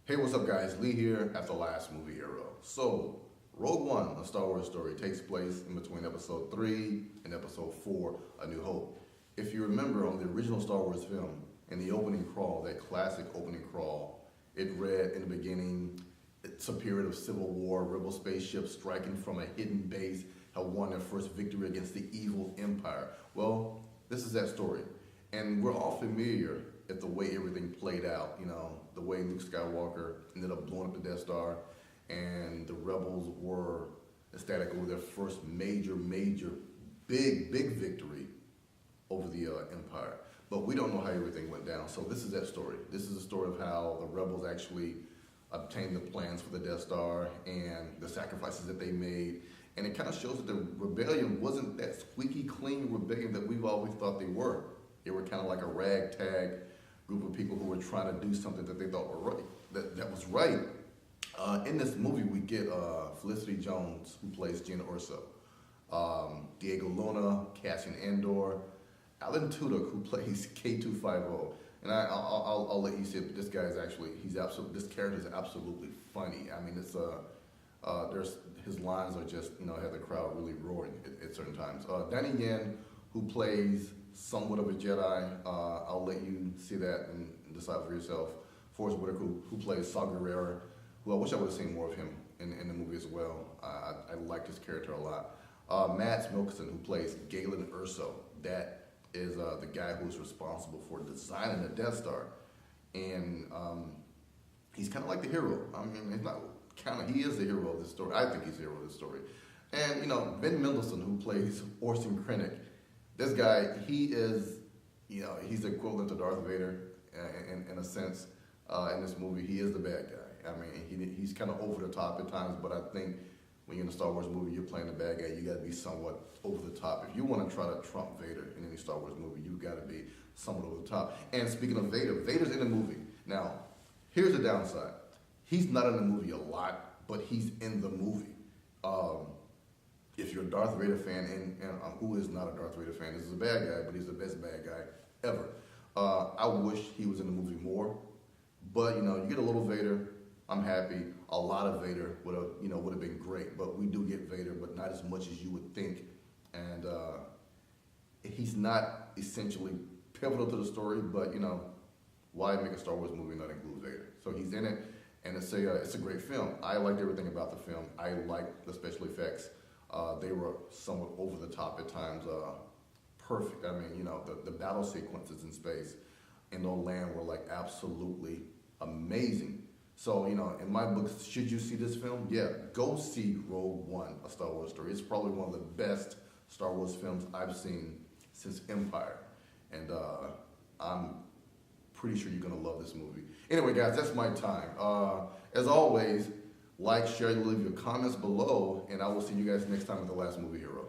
Hey, what's up, guys? Lee here at the last movie hero. So, Rogue One, a Star Wars story, takes place in between Episode 3 and Episode 4, A New Hope. If you remember on the original Star Wars film, in the opening crawl, that classic opening crawl, it read in the beginning, it's a period of civil war, rebel spaceships striking from a hidden base have won their first victory against the evil Empire. Well, this is that story. And we're all familiar at the way everything played out, the way Luke Skywalker ended up blowing up the Death Star and the rebels were ecstatic over their first major, big victory over the Empire. But we don't know how everything went down. So this is that story. This is the story of how the rebels actually obtained the plans for the Death Star and the sacrifices that they made. And it kind of shows that the rebellion wasn't that squeaky clean rebellion that we've always thought they were. They were kind of like a ragtag group of people who were trying to do something that they thought were right, that was right. In this movie, we get Felicity Jones, who plays Gina Urso, Diego Luna, Cassian Andor, Alan Tudyk, who plays K250. And I'll let you see it, but this guy is actually, this character is absolutely funny. I mean, his lines are just, have the crowd really roaring at certain times. Donnie Yen, who plays somewhat of a Jedi, I'll let you see that and decide for yourself. Forrest Whitaker, who plays Saw Gerrera, who I wish I would have seen more of him in the movie as well. I liked his character a lot. Mads Mikkelsen, who plays Galen Erso, that is the guy who is responsible for designing the Death Star. And he's kind of like the hero. I mean, he's not he is the hero of this story. I think he's the hero of this story. And, Ben Mendelsohn, who plays Orson Krennic, this guy, he is, he's the equivalent to Darth Vader in a sense. In this movie, he is the bad guy. I mean, he's kind of over the top at times, but I think when you're in a Star Wars movie, you're playing the bad guy, you got to be somewhat over the top. If you want to try to trump Vader in any Star Wars movie, you got to be somewhat over the top. And speaking of Vader, Vader's in the movie. Now, here's the downside. He's not in the movie a lot, but he's in the movie. If you're a Darth Vader fan, and who is not a Darth Vader fan, this is a bad guy, but he's the best bad guy ever. I wish he was in the movie more, but you get a little Vader, I'm happy. A lot of Vader would have been great, but we do get Vader, but not as much as you would think. And he's not essentially pivotal to the story, but why make a Star Wars movie and not include Vader? So he's in it, and it's a great film. I liked everything about the film. I liked the special effects. They were somewhat over the top at times. Perfect. I mean, the battle sequences in space in no land were like absolutely amazing. So, in my book, should you see this film? Yeah, go see Rogue One, A Star Wars Story. It's probably one of the best Star Wars films I've seen since Empire. And I'm pretty sure you're going to love this movie. Anyway, guys, that's my time. As always, like, share, leave your comments below, and I will see you guys next time with The Last Movie Hero.